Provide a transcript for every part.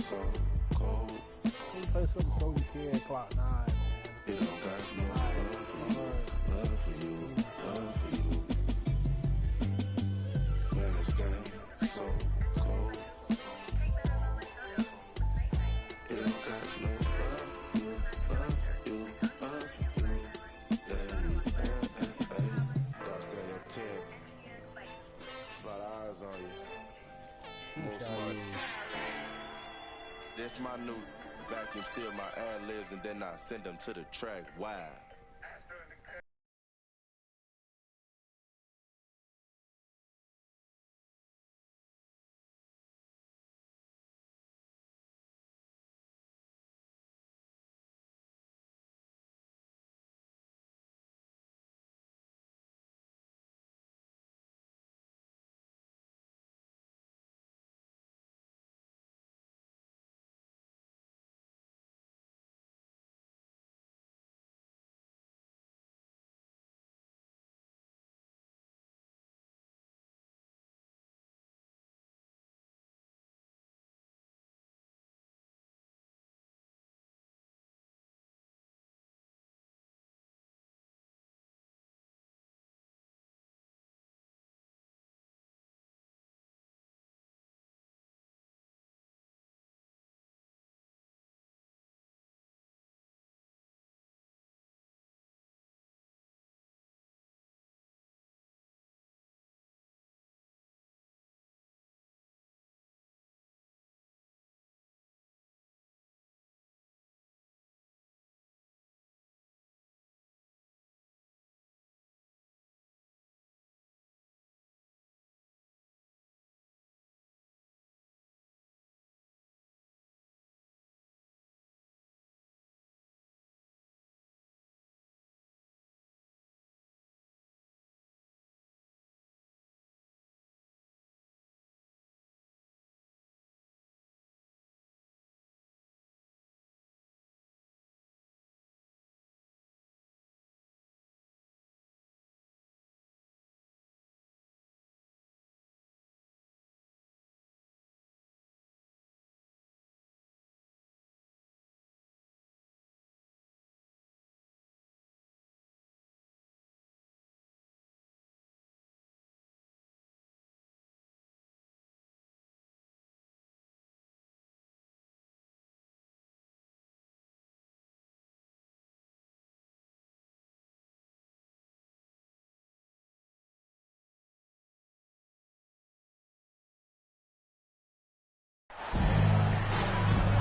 so cold. You play something so you can, clock 9, man. It don't got no love for you, love for you, love for you. Man, this game so cold. It don't got no love for you, love for you, love for you. Darcy on your 10. Just a lot of eyes on you. Most much. This my new vacuum seal my ad-libs and then I send them to the track. Wow.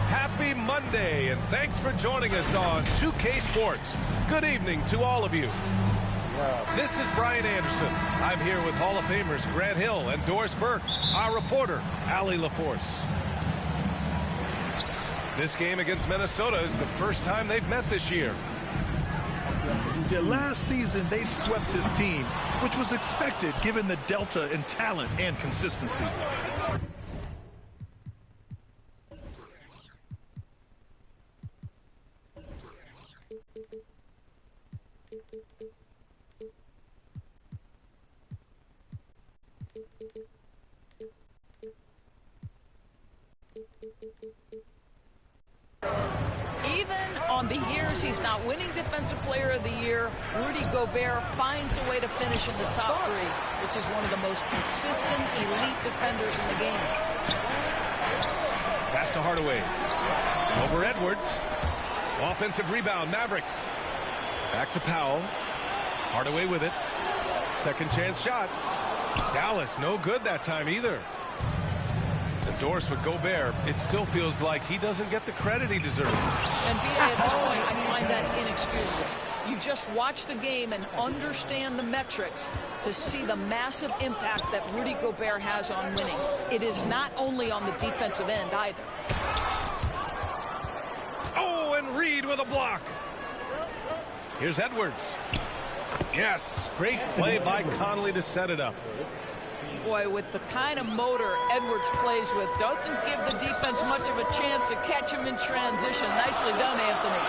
Happy Monday, and thanks for joining us on 2K Sports. Good evening to all of you. This is Brian Anderson. I'm here with Hall of Famers Grant Hill and Doris Burke, our reporter, Allie LaForce. This game against Minnesota is the first time they've met this year. Yeah, last season, they swept this team, which was expected given the delta in talent and consistency. Even on the years he's not winning Defensive Player of the Year, Rudy Gobert finds a way to finish in the top 3. This is one of the most consistent elite defenders in the game. Pass to Hardaway. Over Edwards. Offensive rebound, Mavericks. Back to Powell. Hardaway with it. Second chance shot. Dallas, no good that time either. Endorsed with Gobert, it still feels like he doesn't get the credit he deserves. And B.A., at this point, I find that inexcusable. You just watch the game and understand the metrics to see the massive impact that Rudy Gobert has on winning. It is not only on the defensive end either. Oh, and Reed with a block. Here's Edwards. Yes, great play by Conley to set it up. Boy, with the kind of motor Edwards plays with, doesn't give the defense much of a chance to catch him in transition. Nicely done, Anthony.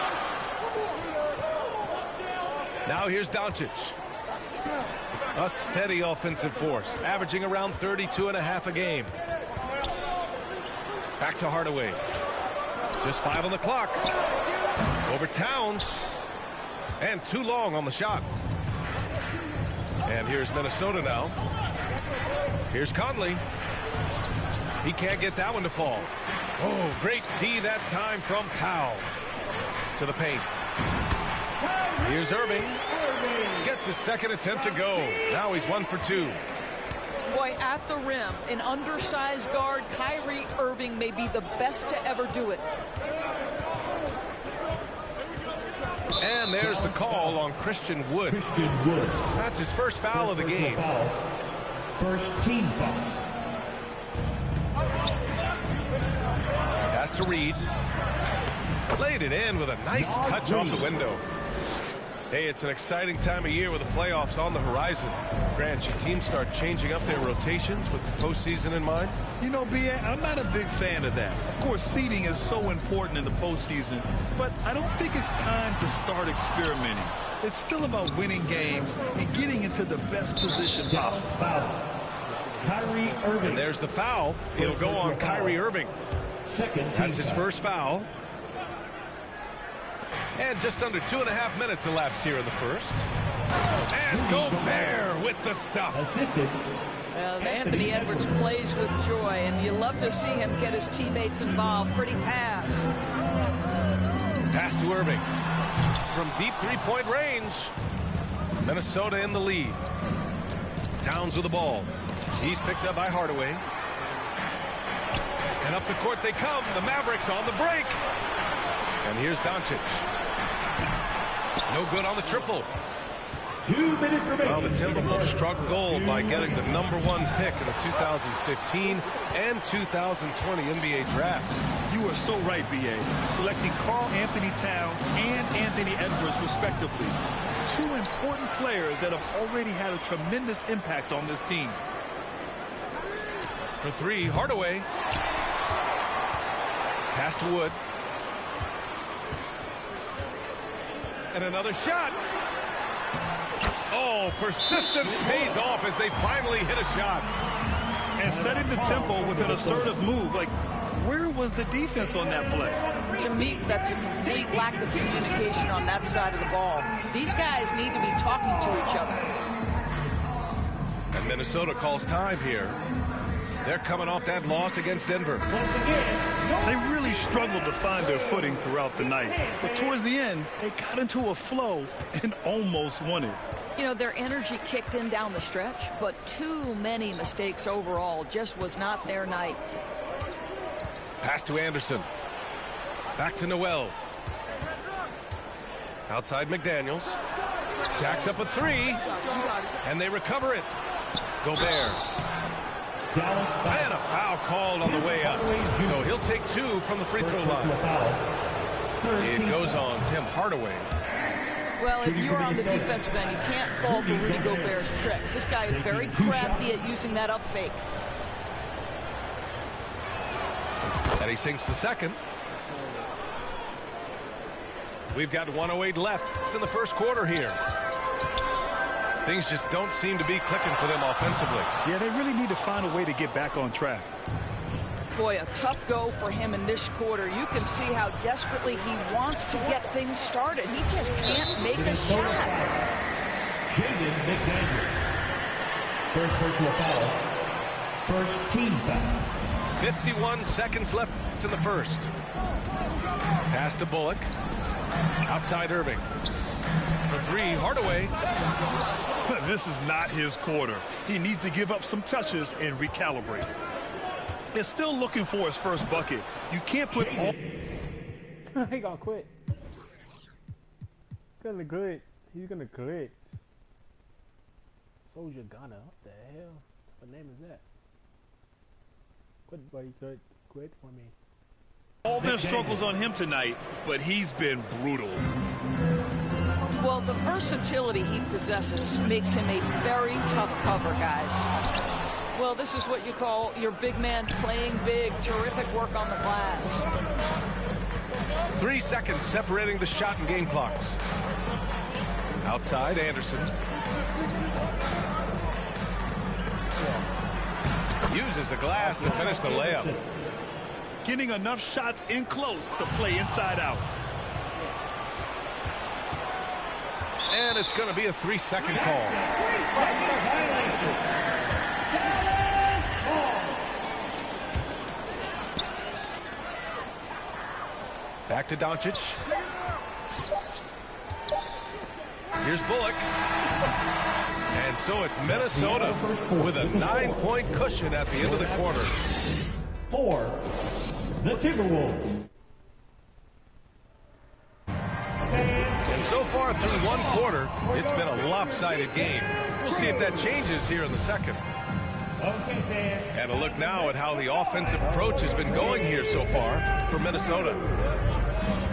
Now here's Doncic. A steady offensive force, averaging around 32.5 a game. Back to Hardaway. Just 5 on the clock. Over Towns. And too long on the shot. And here's Minnesota now. Here's Conley. He can't get that one to fall. Oh, great D that time from Powell. To the paint. Here's Irving. Gets his second attempt to go. Now he's 1 for 2. Boy, at the rim, an undersized guard, Kyrie Irving may be the best to ever do it. And there's the call on Christian Wood. That's his first foul of the game. First team foul. Pass to Reed. Laid it in with a nice touch off the window. Hey, it's an exciting time of year with the playoffs on the horizon. Grant, your teams start changing up their rotations with the postseason in mind? You know, B.A., I'm not a big fan of that. Of course, seeding is so important in the postseason, but I don't think it's time to start experimenting. It's still about winning games and getting into the best position possible. Kyrie Irving. And there's the foul. It'll go on Kyrie Irving. That's his first foul. And just under 2.5 minutes elapsed here in the first. And Gobert with the stuff. Assisted. Well, Anthony Edwards plays with joy, and you love to see him get his teammates involved. Pretty pass. Pass to Irving. From deep three-point range. Minnesota in the lead. Towns with the ball. He's picked up by Hardaway. And up the court they come. The Mavericks on the break. And here's Doncic. No good on the triple. 2 minutes remaining. Well, the Timberwolves struck gold by getting the #1 pick in the 2015 and 2020 NBA drafts. You are so right, B.A. Selecting Karl Anthony Towns and Anthony Edwards, respectively. 2 important players that have already had a tremendous impact on this team. For 3, Hardaway. Pass to Wood. And another shot. Oh, persistence pays off as they finally hit a shot. And setting the tempo with an assertive move. Like, where was the defense on that play? To me, that's a complete lack of communication on that side of the ball. These guys need to be talking to each other. And Minnesota calls time here. They're coming off that loss against Denver. They really struggled to find their footing throughout the night. But towards the end, they got into a flow and almost won it. You know, their energy kicked in down the stretch, but too many mistakes overall. Just was not their night. Pass to Anderson. Back to Noel. Outside McDaniels. Jacks up a 3. And they recover it. Gobert. And a foul called on the way up. So he'll take 2 from the free throw line. It goes on Tim Hardaway. Well, if you're on the defensive end, you can't fall for Rudy Gobert's tricks. This guy is very crafty at using that up fake. And he sinks the second. We've got 1:08 left in the first quarter here. Things just don't seem to be clicking for them offensively. Yeah, they really need to find a way to get back on track. Boy, a tough go for him in this quarter. You can see how desperately he wants to get things started. He just can't make a shot. McDaniels. First personal foul. First team foul. 51 seconds left in the first. Pass to Bullock. Outside Irving. For 3, Hardaway. This is not his quarter. He needs to give up some touches and recalibrate. They're still looking for his first bucket. You can't put all... He gonna quit. Gonna quit. He's gonna quit. Soldier Gunner. What the hell? What name is that? Quit, buddy. Quit for me. all their struggles on him tonight, but he's been brutal. Well, the versatility he possesses makes him a very tough cover, guys. Well, this is what you call your big man playing big. Terrific work on the glass. 3 seconds separating the shot and game clocks. Outside, Anderson. Uses the glass to finish the layup. getting enough shots in close to play inside out. And it's going to be a 3-second call. Back to Doncic. Here's Bullock. And so it's Minnesota with a 9-point cushion at the end of the quarter. For the Timberwolves. And so far through one quarter, it's been a lopsided game. We'll see if that changes here in the second. And a look now at how the offensive approach has been going here so far for Minnesota.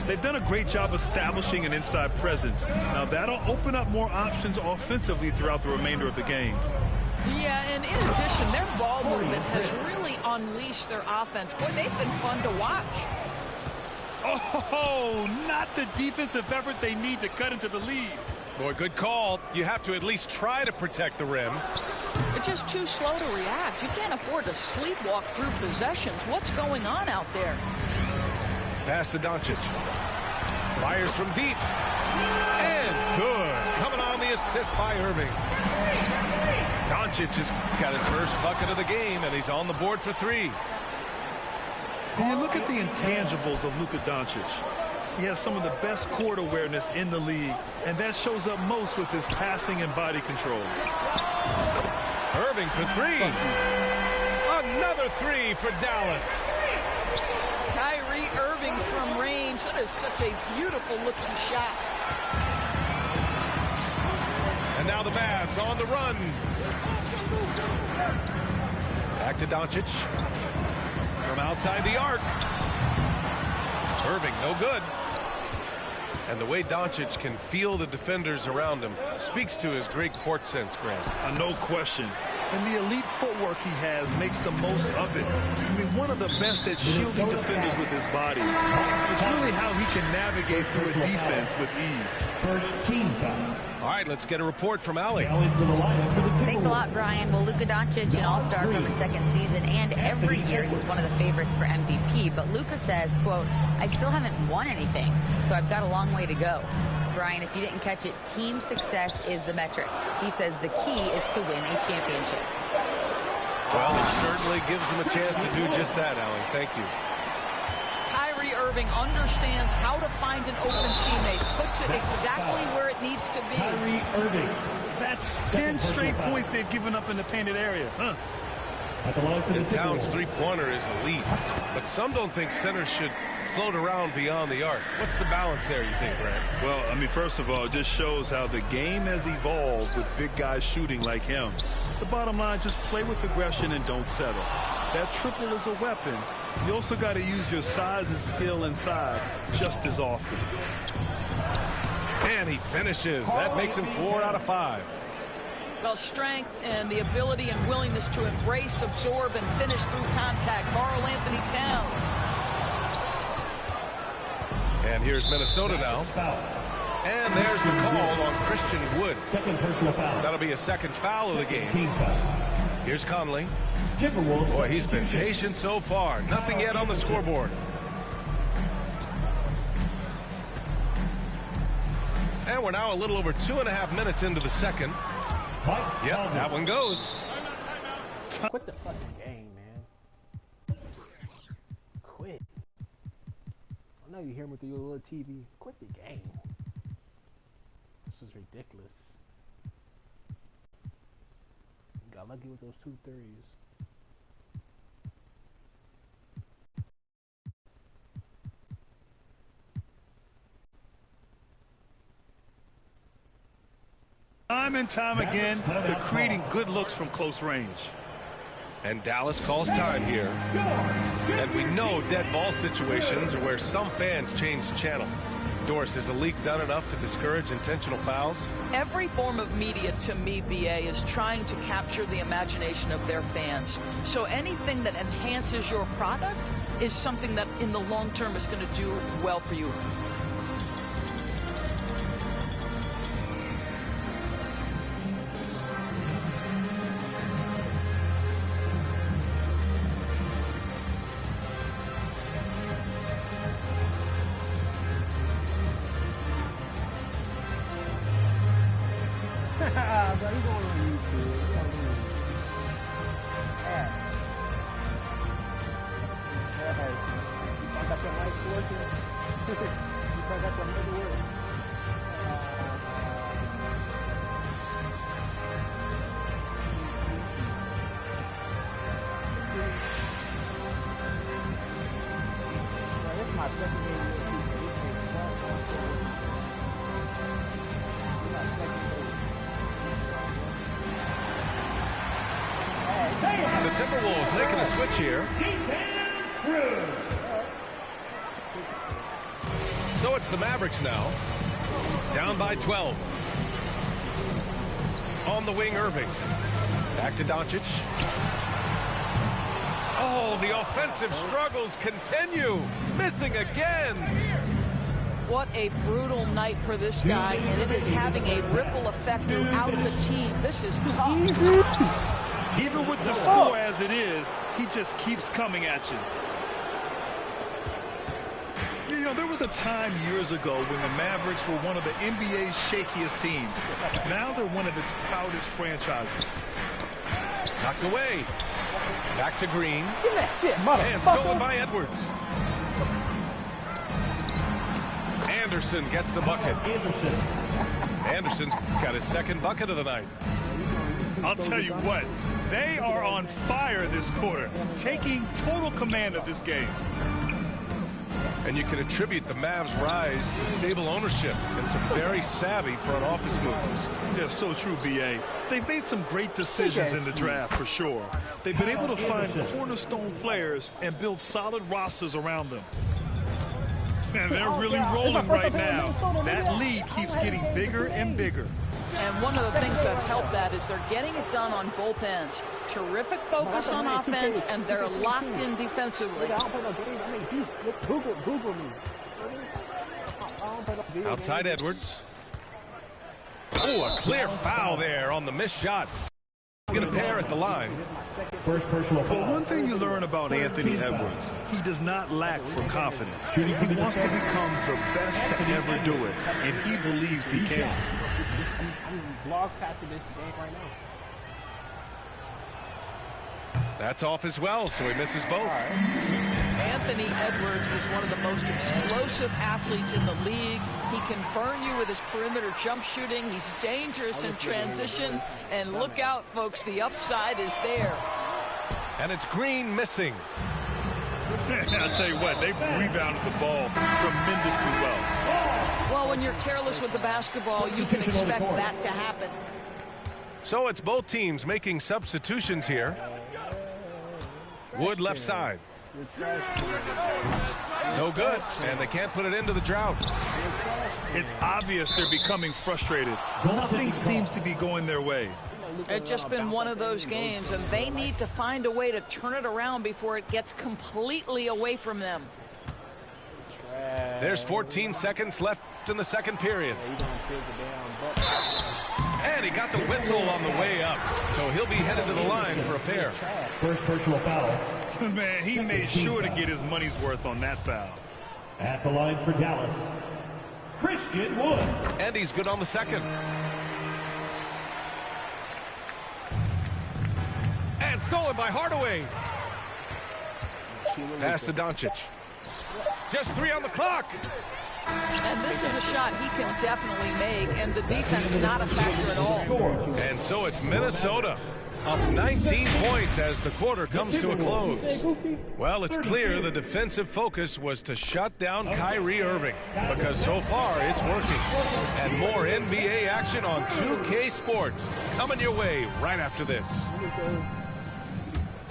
They've done a great job establishing an inside presence. Now that'll open up more options offensively throughout the remainder of the game. Yeah, and in addition, their ball movement has really unleashed their offense. Boy, they've been fun to watch. Oh, not the defensive effort they need to cut into the lead. Boy, good call. You have to at least try to protect the rim. They're just too slow to react. You can't afford to sleepwalk through possessions. What's going on out there? Pass to Doncic. Fires from deep. And good. Coming on the assist by Irving. Doncic has got his first bucket of the game, and he's on the board for 3. When you look at the intangibles of Luka Doncic, he has some of the best court awareness in the league, and that shows up most with his passing and body control. Irving for 3. Another 3 for Dallas. Kyrie Irving from range. That is such a beautiful looking shot. And now the Mavs on the run. Back to Doncic. From outside the arc. Irving, no good. And the way Doncic can feel the defenders around him speaks to his great court sense, Grant. No question. And the elite footwork he has makes the most of it. I mean, one of the best at shielding defenders with his body. It's really how he can navigate through a defense with ease. First team foul. All right, let's get a report from Allie. Thanks a lot, Brian. Well, Luka Doncic, an all-star from his second season, and every year he's one of the favorites for MVP. But Luka says, quote, I still haven't won anything, so I've got a long way to go. Brian, if you didn't catch it, team success is the metric. He says the key is to win a championship. Well, it certainly gives him a chance to do just that, Allie. Thank you. Kyrie Irving understands how to find an open teammate, puts it exactly where it needs to be. Kyrie Irving. That's 10 straight points they've given up in the painted area. And Towns' three-pointer is elite, but some don't think centers should float around beyond the arc. What's the balance there, you think, Grant? Well, I mean, first of all, it just shows how the game has evolved with big guys shooting like him. The bottom line, just play with aggression and don't settle. That triple is a weapon. You also got to use your size and skill inside just as often. And he finishes. That makes him 4 out of 5. Well, strength and the ability and willingness to embrace, absorb, and finish through contact. Karl Anthony Towns. And here's Minnesota now. And there's the call on Christian Wood. Second personal foul. That'll be a second foul of the game. Team foul. Here's Conley. Timberwolves. Boy, he's been patient so far. Nothing yet on the scoreboard. And we're now a little over 2.5 minutes into the second. Yep, that one goes. Quit the fucking game, man. Quit. I know you hear me through your little TV. Quit the game. This is ridiculous. Got lucky with those 2 threes. Time and time again, they're creating good looks from close range. And Dallas calls time here. And we know dead ball situations are where some fans change the channel. Doris, has the league done enough to discourage intentional fouls? Every form of media, to me, BA, is trying to capture the imagination of their fans. So anything that enhances your product is something that in the long term is going to do well for you. The Timberwolves making a switch here. So it's the Mavericks now. Down by 12. On the wing, Irving. Back to Doncic. Oh, the offensive struggles continue. Missing again. What a brutal night for this guy, and it is having a ripple effect throughout the team. This is tough. Even with the score as it is, he just keeps coming at you. You know, there was a time years ago when the Mavericks were one of the NBA's shakiest teams. Now they're one of its proudest franchises. Knocked away. Back to Green. And stolen by Edwards. Anderson gets the bucket. Anderson's got his second bucket of the night. I'll tell you what, they are on fire this quarter, taking total command of this game. And you can attribute the Mavs' rise to stable ownership and some very savvy front office moves. Yeah, so true, B.A. They've made some great decisions in the draft, for sure. They've been able to find cornerstone players and build solid rosters around them. And they're really rolling right now. That lead keeps getting bigger and bigger. And one of the things that's helped that is they're getting it done on both ends. Terrific focus on offense, and they're locked in defensively. Outside Edwards. Oh, a clear foul there on the missed shot. Get a pair at the line. First personal foul. But one thing you learn about Anthony Edwards, he does not lack for confidence. He wants to become the best to ever do it, and he believes he can. I'm blog passing this game right now. That's off as well, so he misses both. Anthony Edwards is one of the most explosive athletes in the league. He can burn you with his perimeter jump shooting. He's dangerous in transition. And look out, folks, the upside is there. And it's Green missing. I'll tell you what, they've rebounded the ball tremendously well. Well, when you're careless with the basketball, you can expect that to happen. So it's both teams making substitutions here. Wood left side. No good, and they can't put it into the drought. It's obvious they're becoming frustrated. Nothing seems to be going their way. It's just been one of those games, and they need to find a way to turn it around before it gets completely away from them. There's 14 seconds left in the second period. And he got the whistle on the way up, so he'll be headed to the line for a pair. First personal foul. Man, he made sure to get his money's worth on that foul. At the line for Dallas, Christian Wood. And he's good on the second. And stolen by Hardaway. Pass to Doncic. Just 3 on the clock. And this is a shot he can definitely make, and the defense not a factor at all. And so it's Minnesota up 19 points as the quarter comes to a close. Well, it's clear the defensive focus was to shut down Kyrie Irving, because so far it's working. And more NBA action on 2K Sports coming your way right after this.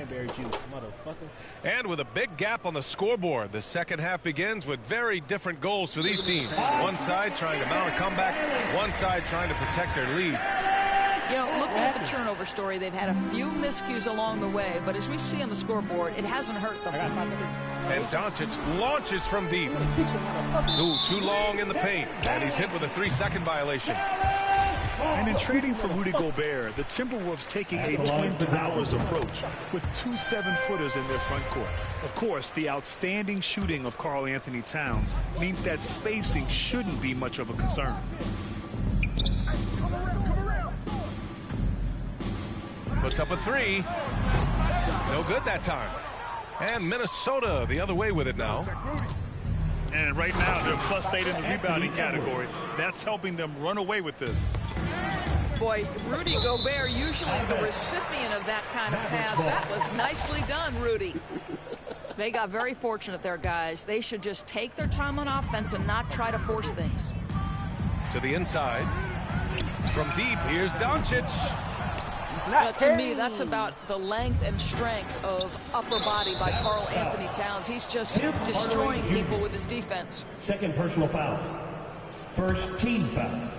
Juice, motherfucker. And with a big gap on the scoreboard, the second half begins with very different goals for these teams. One side trying to mount a comeback, one side trying to protect their lead. You know, looking at the turnover story, they've had a few miscues along the way, but as we see on the scoreboard, it hasn't hurt them. And Doncic launches from deep. Ooh, too long in the paint, and he's hit with a 3-second violation. And in trading for Rudy Gobert, the Timberwolves taking a Twin Towers approach with 2 7-footers in their front court. Of course, the outstanding shooting of Karl Anthony Towns means that spacing shouldn't be much of a concern. Puts up a three. No good that time. And Minnesota the other way with it now. And right now they're +8 in the rebounding category. That's helping them run away with this. Boy, Rudy Gobert, usually the recipient of that kind of pass. That was nicely done, Rudy. They got very fortunate there, guys. They should just take their time on offense and not try to force things. To the inside. From deep, here's Doncic. To me, that's about the length and strength of upper body by Karl Anthony Towns. He's just destroying people with his defense. Second personal foul. First team foul.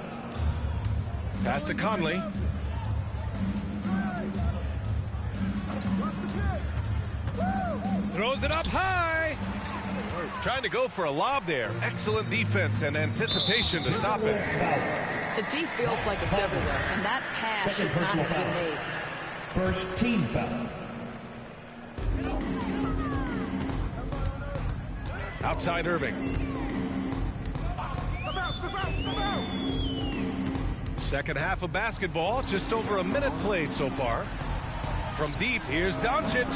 Pass to Conley. Throws it up high. Trying to go for a lob there. Excellent defense and anticipation to stop it. The D feels like it's everywhere, and that pass should not have been made. First team foul. Outside Irving. Second half of basketball, just over a minute played so far. From deep, here's Doncic.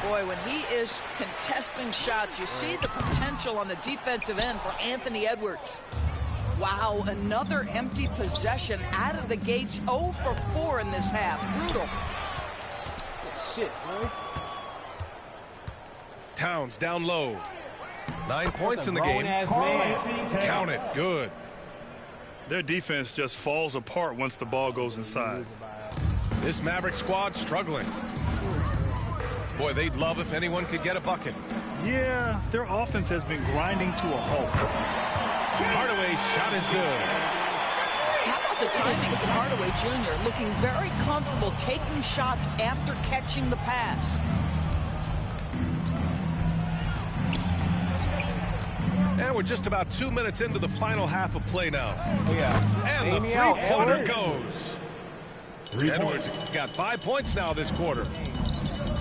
Boy, when he is contesting shots, you see the potential on the defensive end for Anthony Edwards. Wow, another empty possession out of the gates. 0 for 4 in this half. Brutal. Shit, man. Towns down low. 9 points in the game. Count it. Good. Their defense just falls apart once the ball goes inside. This Maverick squad struggling. Boy, they'd love if anyone could get a bucket. Yeah, their offense has been grinding to a halt. Hardaway's shot is good. How about the timing for Hardaway Jr. looking very comfortable taking shots after catching the pass. And we're just about 2 minutes into the final half of play now. Oh, yeah. And the three-pointer goes. Edwards got 5 points now this quarter.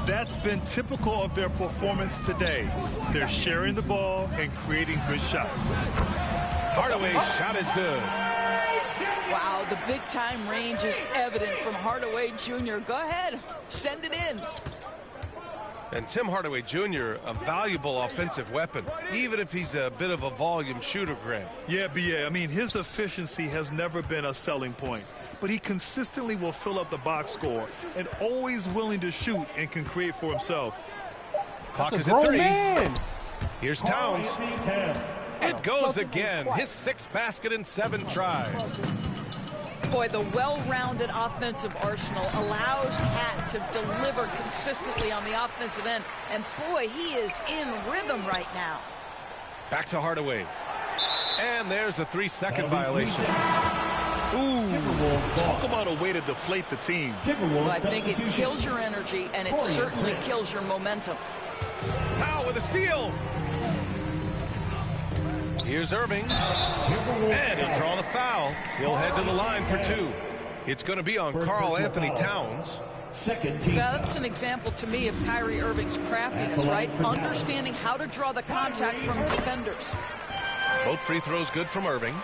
That's been typical of their performance today. They're sharing the ball and creating good shots. Hardaway's shot is good. Wow, the big-time range is evident from Hardaway Jr. Go ahead, send it in. And Tim Hardaway Jr., a valuable offensive weapon, even if he's a bit of a volume shooter, Grant. Yeah, B.A. I mean, his efficiency has never been a selling point, but he consistently will fill up the box score and always willing to shoot and can create for himself. Clock is at 3. Man. Here's Towns. It goes again. His 6th basket in 7 tries. Boy, the well-rounded offensive arsenal allows Cat to deliver consistently on the offensive end. And boy, he is in rhythm right now. Back to Hardaway. And there's a 3-second violation. Ooh, talk about a way to deflate the team. Well, I think it kills your energy, and it certainly kills your momentum. Powell with a steal. Here's Irving. And he'll draw the foul. He'll head to the line for 2. It's going to be on Karl Anthony Towns. Second team. Now, that's an example to me of Kyrie Irving's craftiness, right? Understanding how to draw the contact from defenders. Both free throws good from Irving.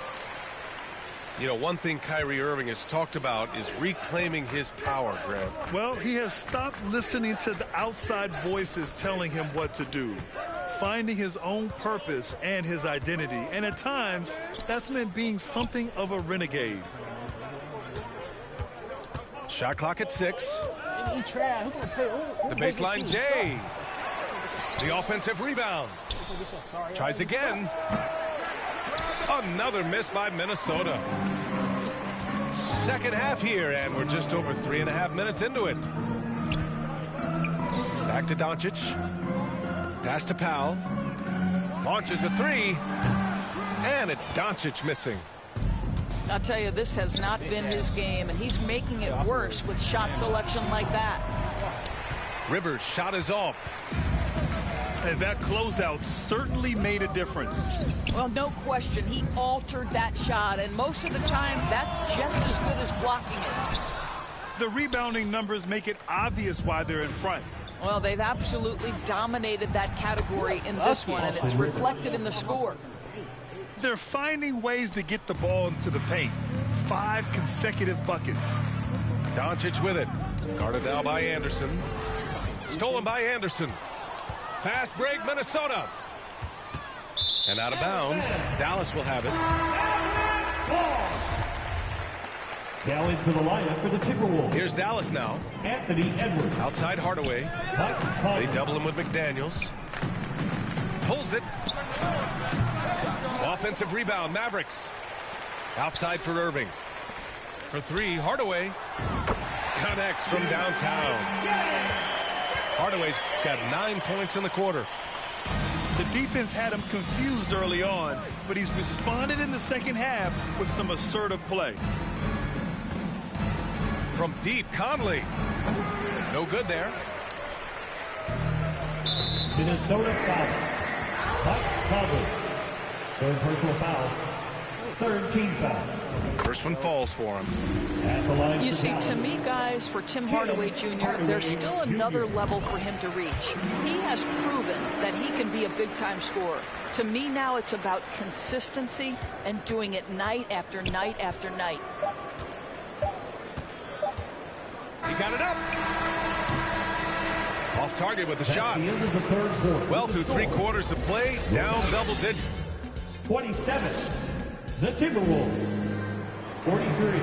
You know, one thing Kyrie Irving has talked about is reclaiming his power, Grant. Well, he has stopped listening to the outside voices telling him what to do, finding his own purpose and his identity. And at times, that's meant being something of a renegade. Shot clock at 6. The baseline J. The offensive rebound. Tries again. Another miss by Minnesota. Second half here, and we're just over 3.5 minutes into it. Back to Doncic. Pass to Powell. Launches a 3. And it's Doncic missing. I'll tell you, this has not been his game, and he's making it worse with shot selection like that. Rivers' shot is off. And that closeout certainly made a difference. Well, no question. He altered that shot, and most of the time, that's just as good as blocking it. The rebounding numbers make it obvious why they're in front. Well, they've absolutely dominated that category in this one, and it's reflected in the score. They're finding ways to get the ball into the paint. 5 consecutive buckets. Doncic with it. Guarded now by Anderson. Stolen by Anderson. Fast break, Minnesota. And out of bounds. Dallas will have it. Now into the lineup for the Timberwolves. Here's Dallas now. Anthony Edwards. Outside Hardaway. They double him with McDaniels. Pulls it. Offensive rebound, Mavericks. Outside for Irving. For three, Hardaway. Connects from downtown. Hardaway's got 9 points in the quarter. The defense had him confused early on, but he's responded in the second half with some assertive play. From deep, Conley. No good there. Minnesota foul. Conley. Third personal foul. Third team foul. First one falls for him. At the line You see, to me, guys, for Tim Hardaway Jr., there's still another level for him to reach. He has proven that he can be a big-time scorer. To me now, it's about consistency and doing it night after night after night. He got it up. Off target with the shot. the end of the third quarter. Well, through 3 quarters of play, down double digits. 27. The Timberwolves. 43.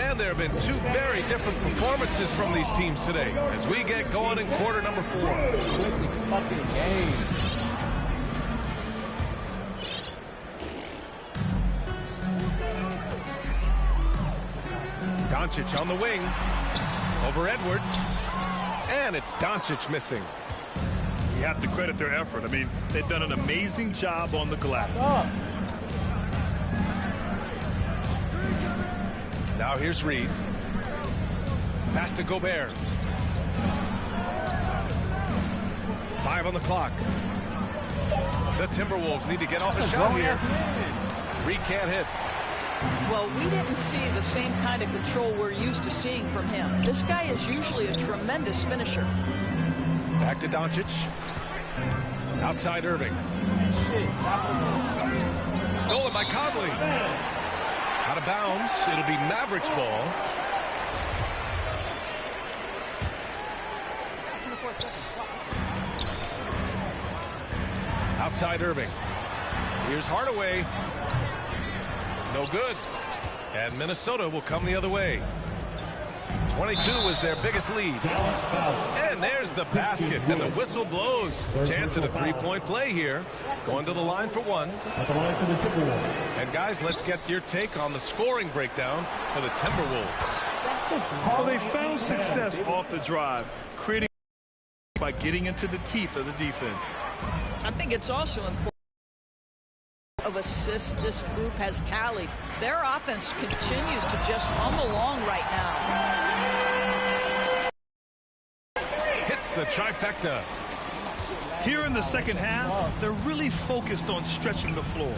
And there have been 2 very different performances from these teams today as we get going in quarter number 4. Quickly come up to the game. Doncic on the wing. Over Edwards. And it's Doncic missing. You have to credit their effort. I mean, they've done an amazing job on the glass. Now here's Reed. Pass to Gobert. 5 on the clock. The Timberwolves need to get off a shot here. Reed can't hit. Well, we didn't see the same kind of control we're used to seeing from him. This guy is usually a tremendous finisher. Back to Doncic. Outside Irving. Stolen by Conley. Out of bounds. It'll be Mavericks ball. Outside Irving. Here's Hardaway. No good. And Minnesota will come the other way. 22 was their biggest lead. And there's the basket, and the whistle blows. Chance at a 3-point play here. Going to the line for 1. At the line for the Timberwolves. And guys, let's get your take on the scoring breakdown for the Timberwolves. Well, they found success off the drive, creating by getting into the teeth of the defense. I think it's also important of assists this group has tallied. Their offense continues to just hum along right now. Hits the trifecta. Here in the second half, they're really focused on stretching the floor.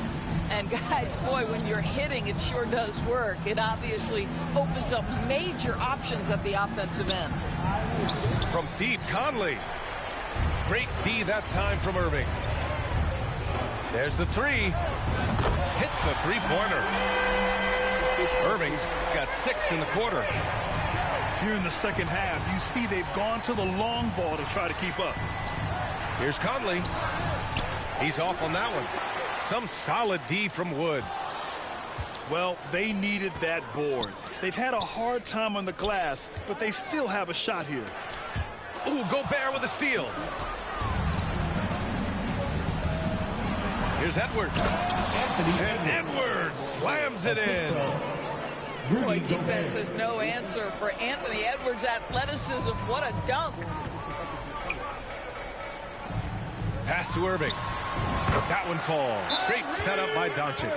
And guys, boy, when you're hitting, it sure does work. It obviously opens up major options at the offensive end. From deep, Conley. Great D that time from Irving. There's the 3. Hits the 3-pointer. Irving's got 6 in the quarter. Here in the second half, you see they've gone to the long ball to try to keep up. Here's Conley. He's off on that one. Some solid D from Wood. Well, they needed that board. They've had a hard time on the glass, but they still have a shot here. Ooh, Gobert with a steal. Here's Edwards. And Edwards slams it in. Boy, defense has no answer for Anthony Edwards' athleticism. What a dunk. Pass to Irving. That one falls. Great setup by Doncic.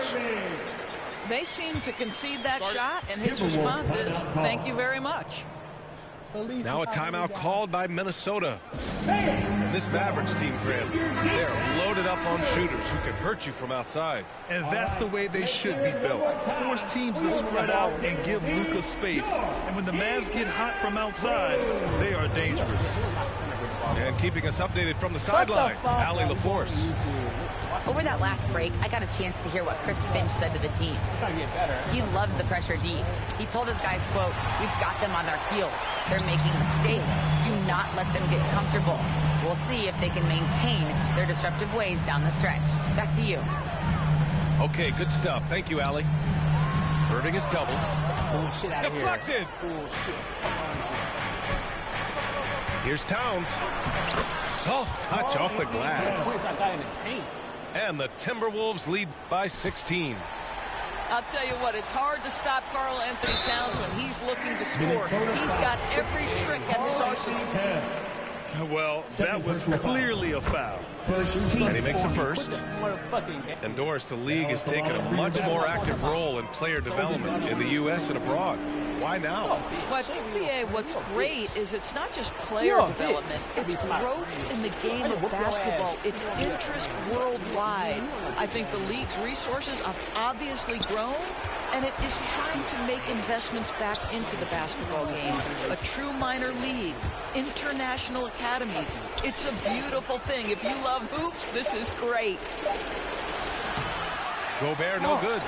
They seem to concede that shot, and his response is, thank you very much. Now a timeout called by Minnesota. This Mavericks team, Graham, they're loaded up on shooters who can hurt you from outside. And that's the way they should be built. Force teams to spread out and give Luka space. And when the Mavs get hot from outside, they are dangerous. And keeping us updated from the sideline, Allie LaForce. Over that last break, I got a chance to hear what Chris Finch said to the team. He loves the pressure deep. He told his guys, quote, "We've got them on their heels. They're making mistakes. Do not let them get comfortable. We'll see if they can maintain their disruptive ways down the stretch." Back to you. Okay, good stuff. Thank you, Allie. Irving is doubled. Bullshit out of here. Deflected. Bullshit. Here's Towns. Soft touch off the glass. I got in the paint. And the Timberwolves lead by 16. I'll tell you what, it's hard to stop Karl Anthony Towns when he's looking to score. He's got every trick at his arsenal. Well, that was clearly a foul. And he makes a first. And Doris, the league has taken a much more active role in player development in the U.S. and abroad. Why now? Well, I think, B.A., what's great is it's not just player development. It's growth in the game of basketball. It's interest worldwide. I think the league's resources have obviously grown, and it is trying to make investments back into the basketball game. A true minor league, international academies. It's a beautiful thing. If you love hoops, this is great. Gobert, no good.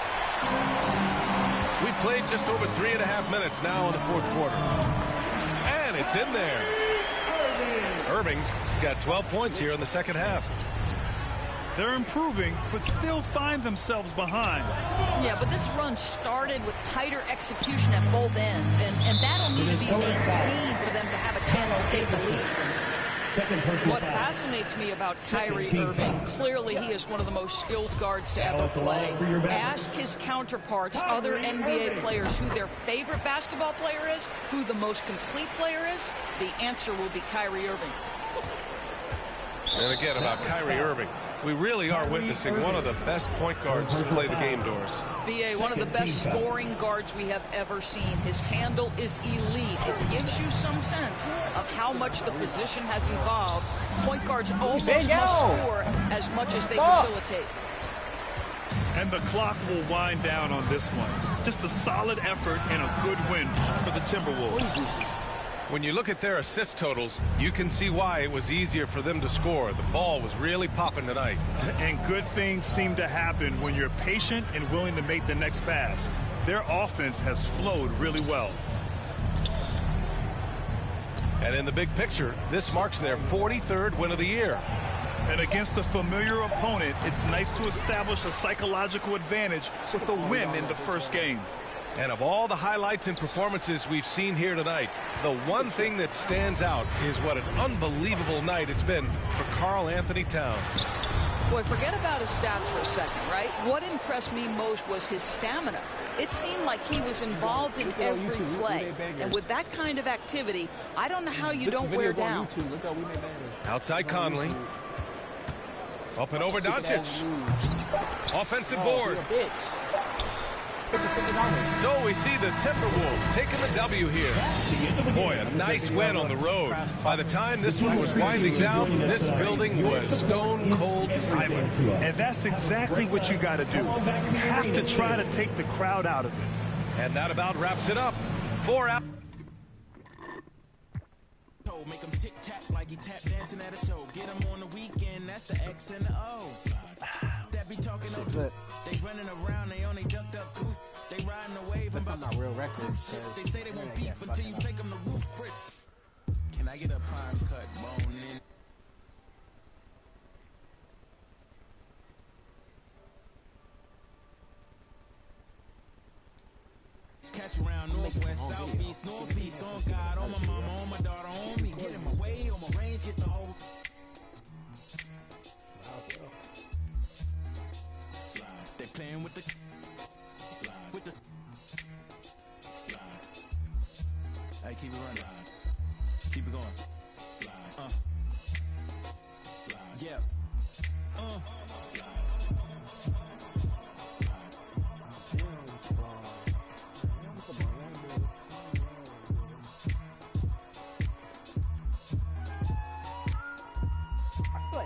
We've played just over 3.5 minutes now in the fourth quarter. And it's in there. Irving's got 12 points here in the second half. They're improving, but still find themselves behind. Yeah, but this run started with tighter execution at both ends, and that'll need to be maintained for them to have a chance to take the lead. What fascinates me about Kyrie Irving, clearly he is one of the most skilled guards to ever play. Ask his counterparts, other NBA players, who their favorite basketball player is, who the most complete player is, the answer will be Kyrie Irving. And again, about Kyrie Irving, we really are witnessing one of the best point guards to play the game, Doris. B.A., one of the best scoring guards we have ever seen. His handle is elite. It gives you some sense of how much the position has evolved. Point guards almost must score as much as they facilitate. And the clock will wind down on this one. Just a solid effort and a good win for the Timberwolves. When you look at their assist totals, you can see why it was easier for them to score. The ball was really popping tonight. And good things seem to happen when you're patient and willing to make the next pass. Their offense has flowed really well. And in the big picture, this marks their 43rd win of the year. And against a familiar opponent, it's nice to establish a psychological advantage with a win in the first game. And of all the highlights and performances we've seen here tonight, the one thing that stands out is what an unbelievable night it's been for Karl Anthony Towns. Boy, forget about his stats for a second, right? What impressed me most was his stamina. It seemed like he was involved in every play. And with that kind of activity, I don't know how you don't wear down. Outside Conley. Up and over Doncic. Offensive board. So we see the Timberwolves taking the W here. Boy, a nice win on the road. By the time this one was winding down, this building was stone cold silent. And that's exactly what you got to do. You have to try to take the crowd out of it. And that about wraps it up. 4 out. Make them tick tap like he tap dancing at a show. Get them on the weekend, that's the X and the O. That be talking no truth. They running around, they only ducked up too. They riding the wave and not real records. They say they won't beef until you take them to roof, Chris. Can I get a prime cut bone in? Catch around northwest, southeast, northeast, on God, on my mama, on my daughter, on me. Get in my way, on my range, get the whole. They playing with the. With the. Hey, keep it running. Keep it going. Yeah.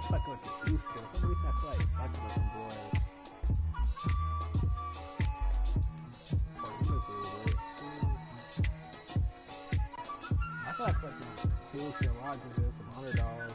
Fucking with the East Coast. For some reason, I feel like fucking with them boys. I feel like fucking Houston, Washington, some underdogs.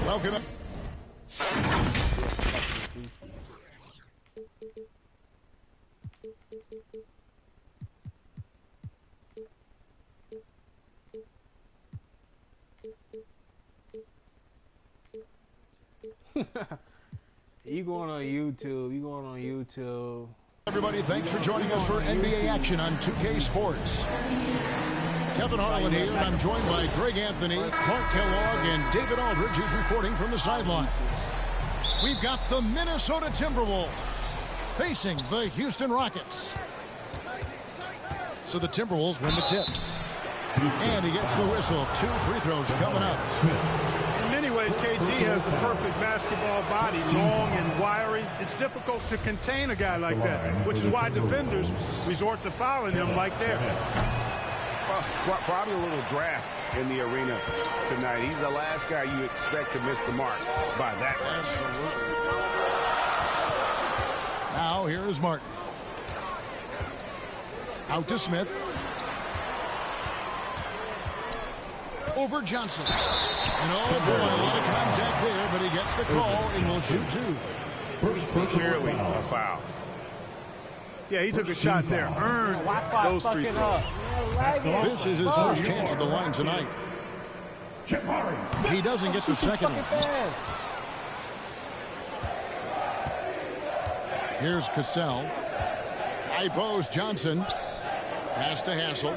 Welcome. You going on YouTube. You going on YouTube. Everybody, thanks for joining us for NBA action on 2K Sports. Kevin Harlan here, and I'm joined by Greg Anthony, Clark Kellogg, and David Aldridge, who's reporting from the sidelines. We've got the Minnesota Timberwolves facing the Houston Rockets. So the Timberwolves win the tip. And he gets the whistle. 2 free throws coming up. In many ways, KG has the perfect basketball body, long and wiry. It's difficult to contain a guy like that, which is why defenders resort to fouling him like there. Probably a little draft in the arena tonight. He's the last guy you expect to miss the mark by that. Absolutely. Now here is Martin. Out to Smith. Over Johnson. And oh boy, a lot of contact there, but he gets the call and will shoot 2. Clearly a foul. Yeah, he took a shot there. Earned those free throws. This is his first chance at the line tonight. He doesn't get the second one. Here's Cassell. High post Johnson. Pass to Hassel.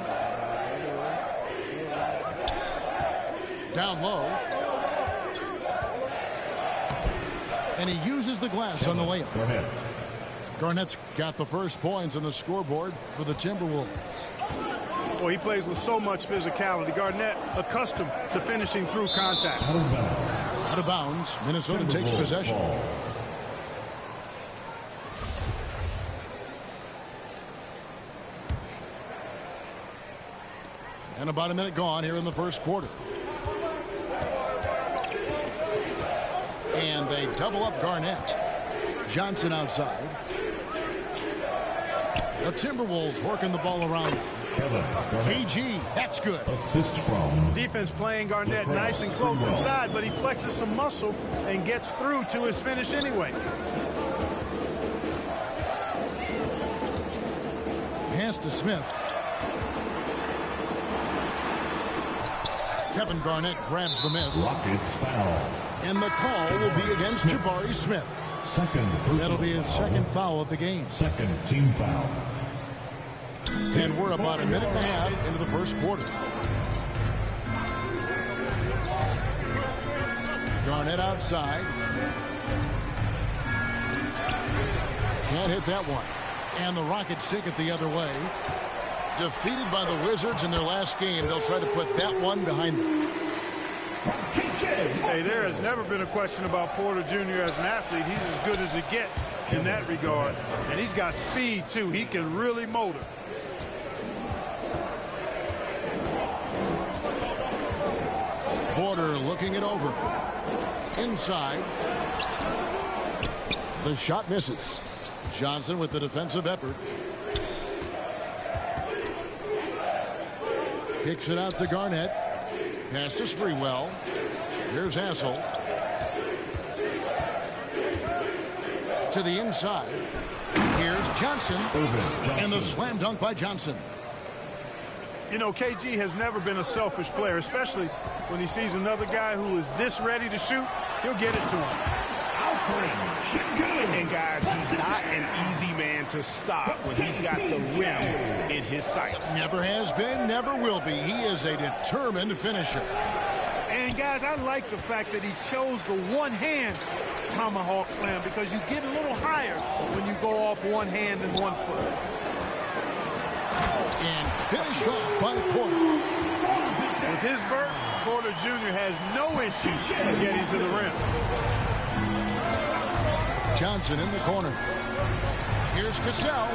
Down low. And he uses the glass on the layup. Garnett's got the first points on the scoreboard for the Timberwolves. Well, he plays with so much physicality. Garnett accustomed to finishing through contact. Out of bounds. Minnesota takes possession. And about a minute gone here in the first quarter. And they double up Garnett. Johnson outside. The Timberwolves working the ball around. KG, that's good. Defense playing Garnett nice and close inside, but he flexes some muscle and gets through to his finish anyway. Pass to Smith. Kevin Garnett grabs the miss. Rockets foul. And the call will be against Jabari Smith. That'll be his second foul of the game. Second team foul. And we're about a minute and a half into the first quarter. Garnett outside. Can't hit that one. And the Rockets take it the other way. Defeated by the Wizards in their last game, they'll try to put that one behind them. Hey, there has never been a question about Porter Jr. as an athlete. He's as good as it gets in that regard. And he's got speed, too. He can really motor. Porter looking it over. Inside. The shot misses. Johnson with the defensive effort. Kicks it out to Garnett. Pass to Sprewell. Here's Hassel. To the inside. Here's Johnson. And the slam dunk by Johnson. You know, KG has never been a selfish player, especially when he sees another guy who is this ready to shoot. He'll get it to him. And guys, he's not an easy man to stop when he's got the rim in his sights. Never has been, never will be. He is a determined finisher. And guys, I like the fact that he chose the one-hand tomahawk slam because you get a little higher when you go off one hand and 1 foot. And finished off by Porter. With his vert, Porter Jr. has no issues getting to the rim. Johnson in the corner. Here's Cassell.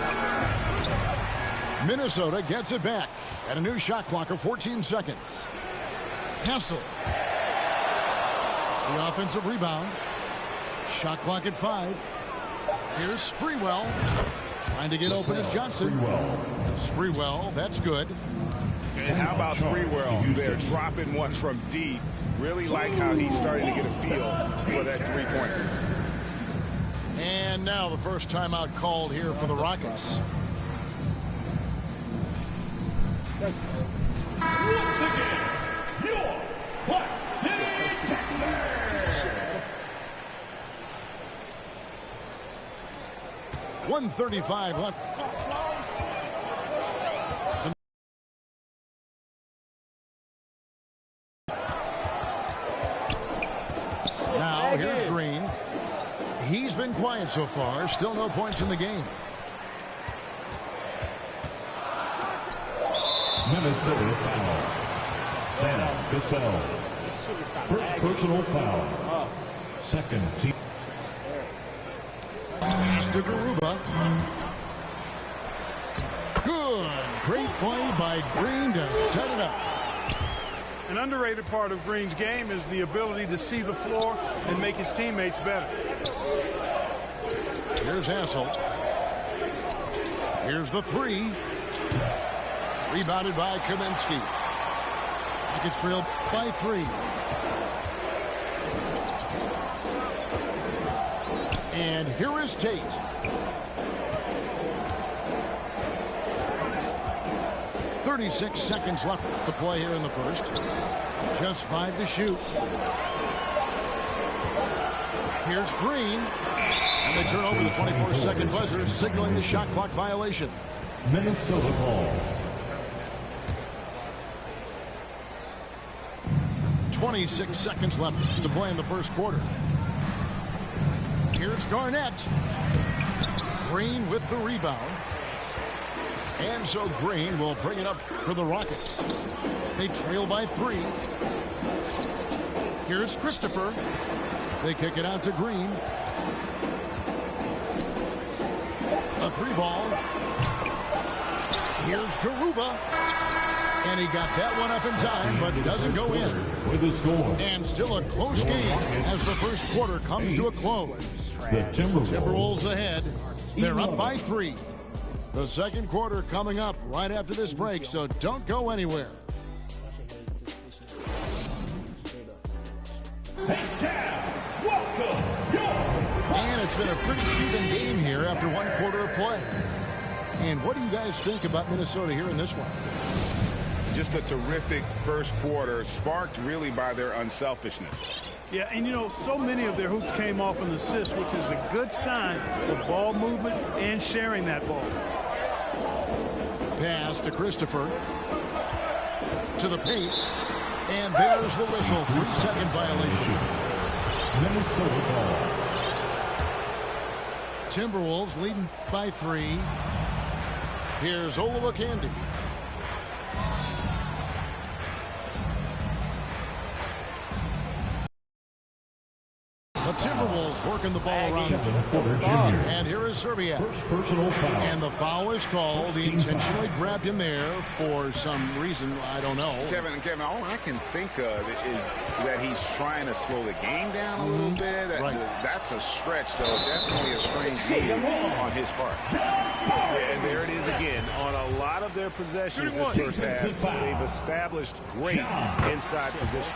Minnesota gets it back at a new shot clock of 14 seconds. Hassel. The offensive rebound. Shot clock at 5. Here's Sprewell. Trying to get open as Johnson. Sprewell, that's good. And how about Sprewell? They're dropping ones from deep. Really like how he's starting to get a feel for that three-pointer. And now the first timeout called here for the Rockets. Once again, your Black City Texans. 1:35 left. Now here's Green. He's been quiet so far. Still no points in the game. Minnesota foul. Santa Cassell. First personal foul. Second team. Pass to Garuba. Good. Great play by Green to set it up. An underrated part of Green's game is the ability to see the floor and make his teammates better. Here's Hassel. Here's the three. Rebounded by Kaminsky. Rockets trail by 3. And here is Tate. .36 seconds left to play here in the first. Just 5 to shoot. Here's Green. And they turn over the 24-second buzzer, signaling the shot clock violation. Minnesota ball. 26 seconds left to play in the first quarter. Here's Garnett. Green with the rebound. And so Green will bring it up for the Rockets. They trail by 3. Here's Christopher. They kick it out to Green. A 3-ball. Here's Garuba. And he got that one up in time, but doesn't go in. And still a close game as the first quarter comes to a close. The Timberwolves ahead. They're up by 3. The second quarter coming up right after this break, so don't go anywhere. And it's been a pretty even game here after 1 quarter of play. And what do you guys think about Minnesota here in this one? Just a terrific first quarter, sparked really by their unselfishness. Yeah, and you know, so many of their hoops came off an assist, which is a good sign of ball movement and sharing that ball. Pass to Christopher. To the paint. And there's the whistle. 3-second violation. Minnesota ball. Timberwolves leading by 3. Here's Olowokandi. The Timberwolves working the ball around him. And here is Serbia. And the foul is called. He intentionally grabbed him there for some reason. I don't know. Kevin, all I can think of is that he's trying to slow the game down a little bit. That's a stretch, though. Definitely a strange move on his part. And there it is again. On a lot of their possessions this first half, they've established great inside position.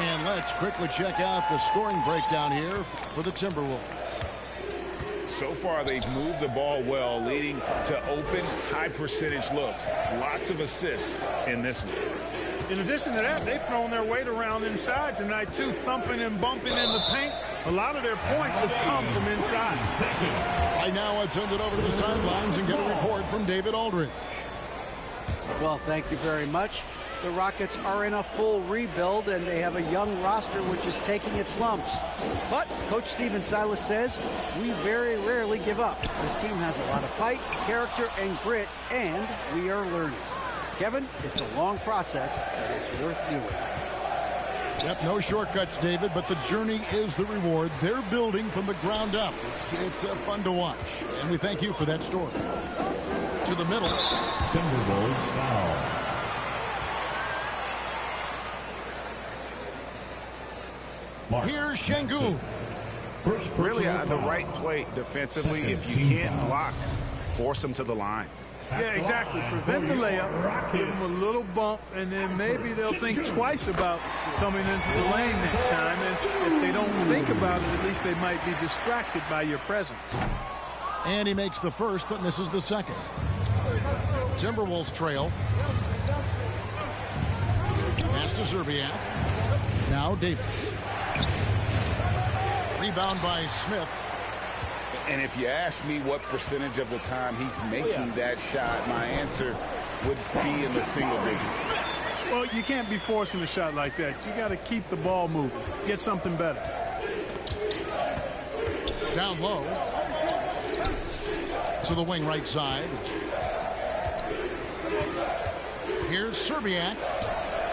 And let's quickly check out the scoring breakdown here for the Timberwolves. So far, they've moved the ball well, leading to open, high-percentage looks. Lots of assists in this one. In addition to that, they've thrown their weight around inside tonight, too, thumping and bumping in the paint. A lot of their points have come from inside. Right now, let's send it over to the sidelines and get a report from David Aldridge. Well, thank you very much. The Rockets are in a full rebuild, and they have a young roster which is taking its lumps. But Coach Stephen Silas says, we very rarely give up. This team has a lot of fight, character, and grit, and we are learning. Kevin, it's a long process, but it's worth doing. Yep, no shortcuts, David, but the journey is the reward. They're building from the ground up. It's fun to watch, and we thank you for that story. To the middle. Timberwolves foul. Here's Şengün. Really the right play defensively. If you can't block, force them to the line. Yeah, exactly. Prevent the layup, give them a little bump, and then maybe they'll think twice about coming into the lane next time. And if they don't think about it, at least they might be distracted by your presence. And he makes the first, but misses the second. Timberwolves trail. Pass to Zerbiak. Now Davis. Rebound by Smith. And if you ask me what percentage of the time he's making that shot, my answer would be in the single digits. Well, you can't be forcing a shot like that. You got to keep the ball moving. Get something better. Down low. To the wing right side. Here's Zerbiak.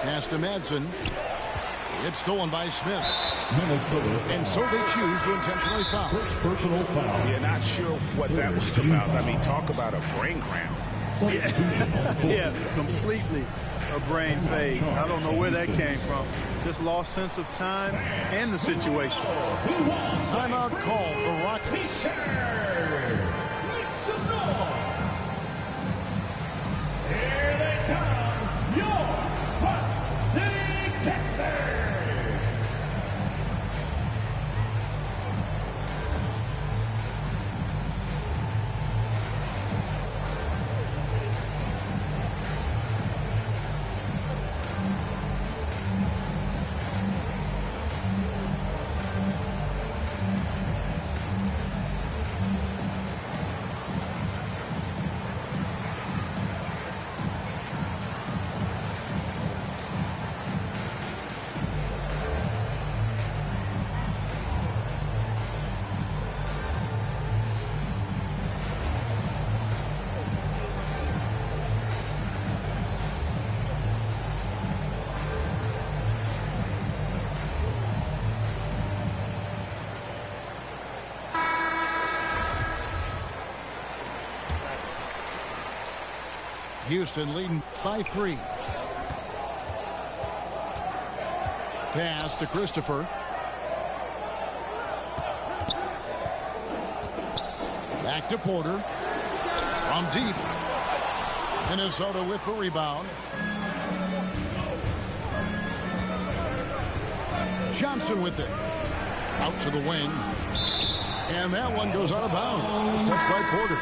Pass to Madsen. It's stolen by Smith. And so they choose to intentionally foul. Personal foul. Yeah, not sure what that was about. I mean, talk about a brain cramp. Yeah, completely a brain fade. I don't know where that came from. Just lost sense of time and the situation. Timeout call for Rockets. Here they come, your Hot City Texans. Houston leading by 3. Pass to Christopher. Back to Porter. From deep. Minnesota with the rebound. Johnson with it. Out to the wing. And that one goes out of bounds. It's touched by Porter.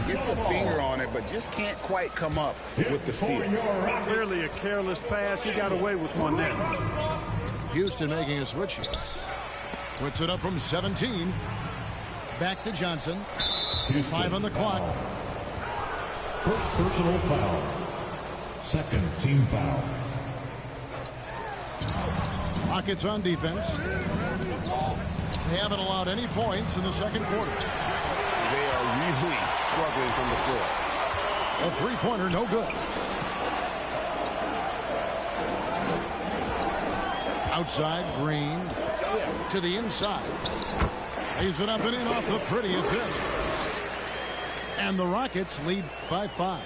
Gets a finger on it, but just can't quite come up with the steal. Clearly a careless pass. He got away with one there. Houston making a switch here. Puts it up from 17. Back to Johnson. 5 on the clock. First personal foul. Second team foul. Rockets on defense. They haven't allowed any points in the second quarter. They are really struggling from the floor. A three-pointer, no good. Outside, Green. To the inside. Lays it up and in off the pretty assist. And the Rockets lead by 5.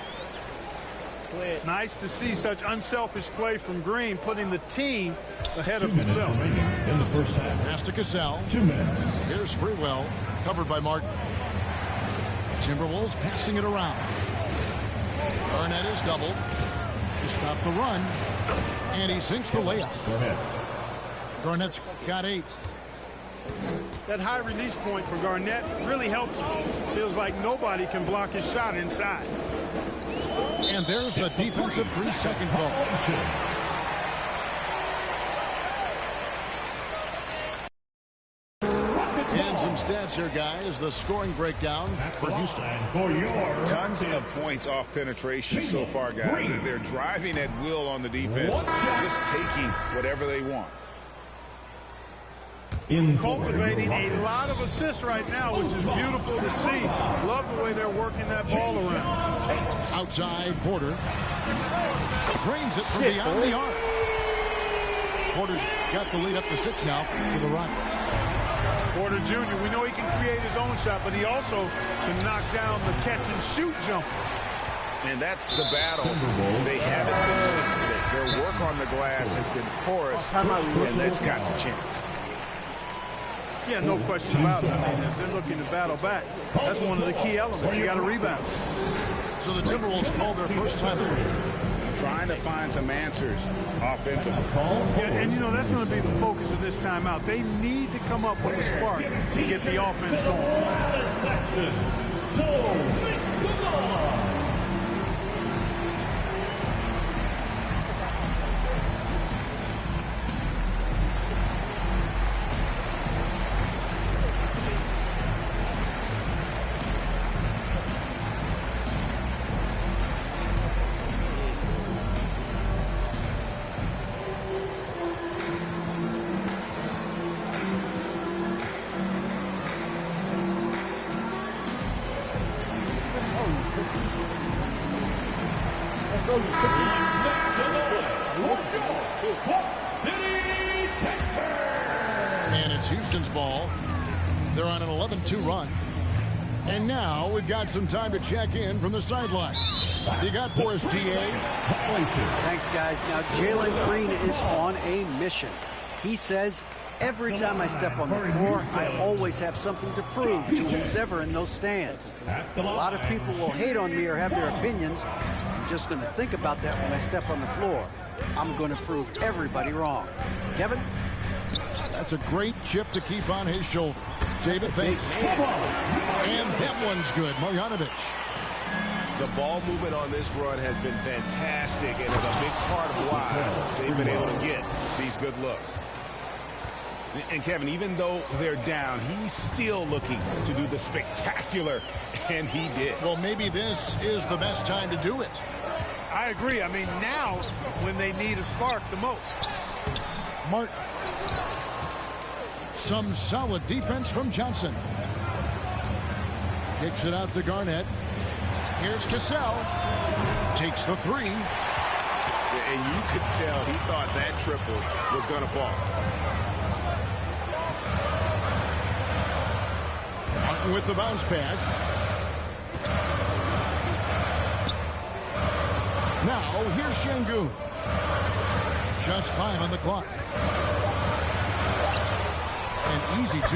Nice to see such unselfish play from Green, putting the team ahead of himself. In the first half. Pass to Cassell. 2 minutes. Here's Sprewell, covered by Martin. Timberwolves passing it around. Garnett is doubled to stop the run. And he sinks the layup. Garnett's got 8. That high release point for Garnett really helps him. Feels like nobody can block his shot inside. And there's the defensive 3-second call. And some stats here, guys. The scoring breakdown for Houston. Tons of points off penetration so far, guys. They're driving at will on the defense, just taking whatever they want. Cultivating a lot of assists right now, which is beautiful to see. Love the way they're working that ball around. Outside, Porter. Drains it from beyond the arc. Porter's got the lead up to 6 now for the Rockets. Porter Jr., we know he can create his own shot, but he also can knock down the catch-and-shoot jumper. And that's the battle they haven't been winning today. Their work on the glass has been porous, and that's got to change. Yeah, no question about it. I mean, if they're looking to battle back, that's one of the key elements. You got to rebound. So the Timberwolves called their first timeout. Trying to find some answers offensively. Yeah, and, you know, that's going to be the focus of this timeout. They need to come up with a spark to get the offense going. And it's Houston's ball. They're on an 11-2 run. And now we've got some time to check in from the sideline. You got for us, DA? Thanks, guys. Now, Jalen Green is on a mission. He says, every time I step on the floor, I always have something to prove to who's ever in those stands. A lot of people will hate on me or have their opinions. I'm just going to think about that when I step on the floor. I'm going to prove everybody wrong. Kevin? That's a great chip to keep on his shoulder. David, thanks. And that one's good. Marjanovic. The ball movement on this run has been fantastic and is a big part of why they've been able to get these good looks. And Kevin, even though they're down, he's still looking to do the spectacular, and he did. Well, maybe this is the best time to do it. I agree. I mean, now's when they need a spark the most. Martin. Some solid defense from Johnson. Kicks it out to Garnett. Here's Cassell. Takes the three. And you could tell he thought that triple was going to fall. Martin with the bounce pass. Now, here's Şengün. Just 5 on the clock. An easy two.